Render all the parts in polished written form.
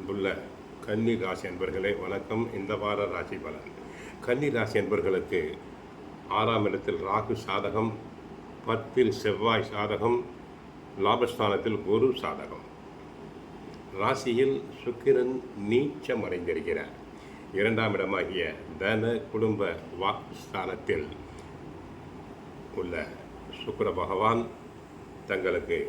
அன்புள்ள கன்னி ராசி அன்பர்களே வணக்கம். இந்த வார ராசி பலன். கன்னி ராசி அன்பர்களுக்கு 6ஆம் இடத்தில் ராகு சாதகம், 10ல் செவ்வாய் சாதகம், லாபஸ்தானத்தில் குரு சாதகம். ராசியில் சுக்கிரன் நீச்சம் அடைந்திருக்கிறார். 2ஆம் இடமாகிய தன குடும்ப வாக்குஸ்தானத்தில் உள்ள சுக்கிர பகவான் தங்களுக்கு,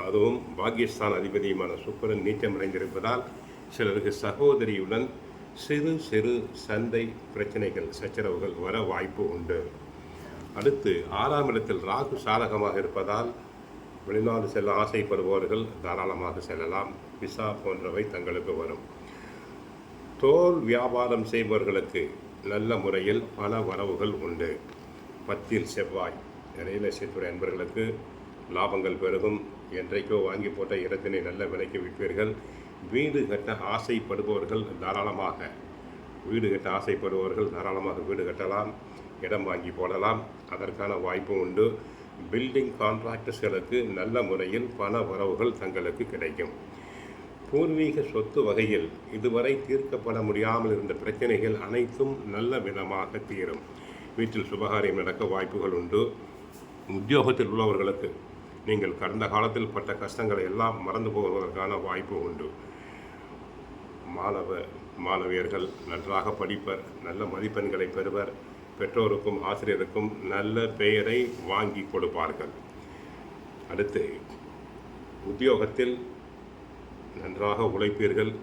அதுவும் பாக்கியஸ்தான அதிபதியுமான சுக்கிரன் நீச்சமடைந்திருப்பதால் சிலருக்கு சகோதரியுடன் சிறு சிறு சண்டை பிரச்சனைகள், சச்சரவுகள் வர வாய்ப்பு உண்டு. அடுத்து 6ஆம் இடத்தில் ராகு சாதகமாக இருப்பதால் வெளிநாடு செல்ல ஆசைப்படுபவர்கள் தாராளமாக செல்லலாம். விசா போன்றவை தங்களுக்கு வரும். தோல் வியாபாரம் செய்பவர்களுக்கு நல்ல முறையில் பல வரவுகள் உண்டு. 10ல் செவ்வாய் ரியல் எஸ்டேட் துறை அன்பர்களுக்கு லாபங்கள் பெருகும். என்றைக்கோ வாங்கி போட்ட இடத்தினை நல்ல விலைக்கு விற்பீர்கள். வீடு கட்ட ஆசைப்படுபவர்கள் தாராளமாக வீடு கட்டலாம், இடம் வாங்கி போடலாம். அதற்கான வாய்ப்பு உண்டு. பில்டிங் கான்ட்ராக்டர்ஸ்களுக்கு நல்ல முறையில் பண வரவுகள் தங்களுக்கு கிடைக்கும். பூர்வீக சொத்து வகையில் இதுவரை தீர்க்கப்பட முடியாமல் இருந்த பிரச்சனைகள் அனைத்தும் நல்ல விதமாக தீரும். வீட்டில் சுபகாரியம் நடக்க வாய்ப்புகள் உண்டு. உத்தியோகத்தில் உள்ளவர்களுக்கு நீங்கள் கடந்த காலத்தில் பட்ட கஷ்டங்களை எல்லாம் மறந்து போவதற்கான வாய்ப்பு உண்டு. மாணவியர்கள் நன்றாக படிப்பர், நல்ல மதிப்பெண்களை பெறுவர். பெற்றோருக்கும் ஆசிரியருக்கும் நல்ல பெயரை வாங்கி கொடுப்பார்கள். அடுத்து உத்தியோகத்தில் நன்றாக உழைப்பீர்கள்.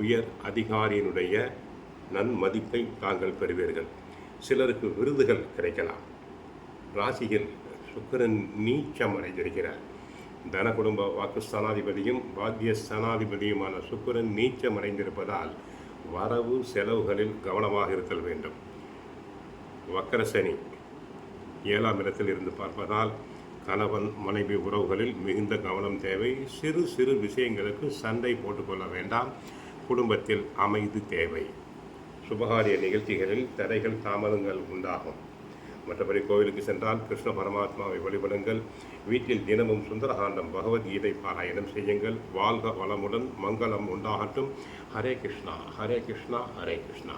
உயர் அதிகாரியினுடைய நன்மதிப்பை தாங்கள் பெறுவீர்கள். சிலருக்கு விருதுகள் கிடைக்கலாம். ராசியில் சுக்கிரன் நீச்சம் அடைந்திருக்கிறார். தன குடும்ப வாக்குஸ்தானாதிபதியும் பாக்கியஸ்தானாதிபதியுமான சுக்கிரன் நீச்சம் அடைந்திருப்பதால் வரவு செலவுகளில் கவனமாக இருத்தல் வேண்டும். வக்கரசனி 7ஆம் இடத்தில் இருந்து பார்ப்பதால் கணவன் மனைவி உறவுகளில் மிகுந்த கவனம் தேவை. சிறு சிறு விஷயங்களுக்கு சண்டை போட்டுக்கொள்ள வேண்டாம். குடும்பத்தில் அமைதி தேவை. சுபகாரிய நிகழ்ச்சிகளில் தடைகள் தாமதங்கள் உண்டாகும். மற்றபடி கோவிலுக்கு சென்றால் கிருஷ்ண பரமாத்மாவை வழிபடுங்கள். வீட்டில் தினமும் சுந்தரகாண்டம் பகவத்கீதை பாராயணம் செய்யுங்கள். வாழ்க வளமுடன், மங்களம் உண்டாகட்டும். ஹரே கிருஷ்ணா, ஹரே கிருஷ்ணா, ஹரே கிருஷ்ணா.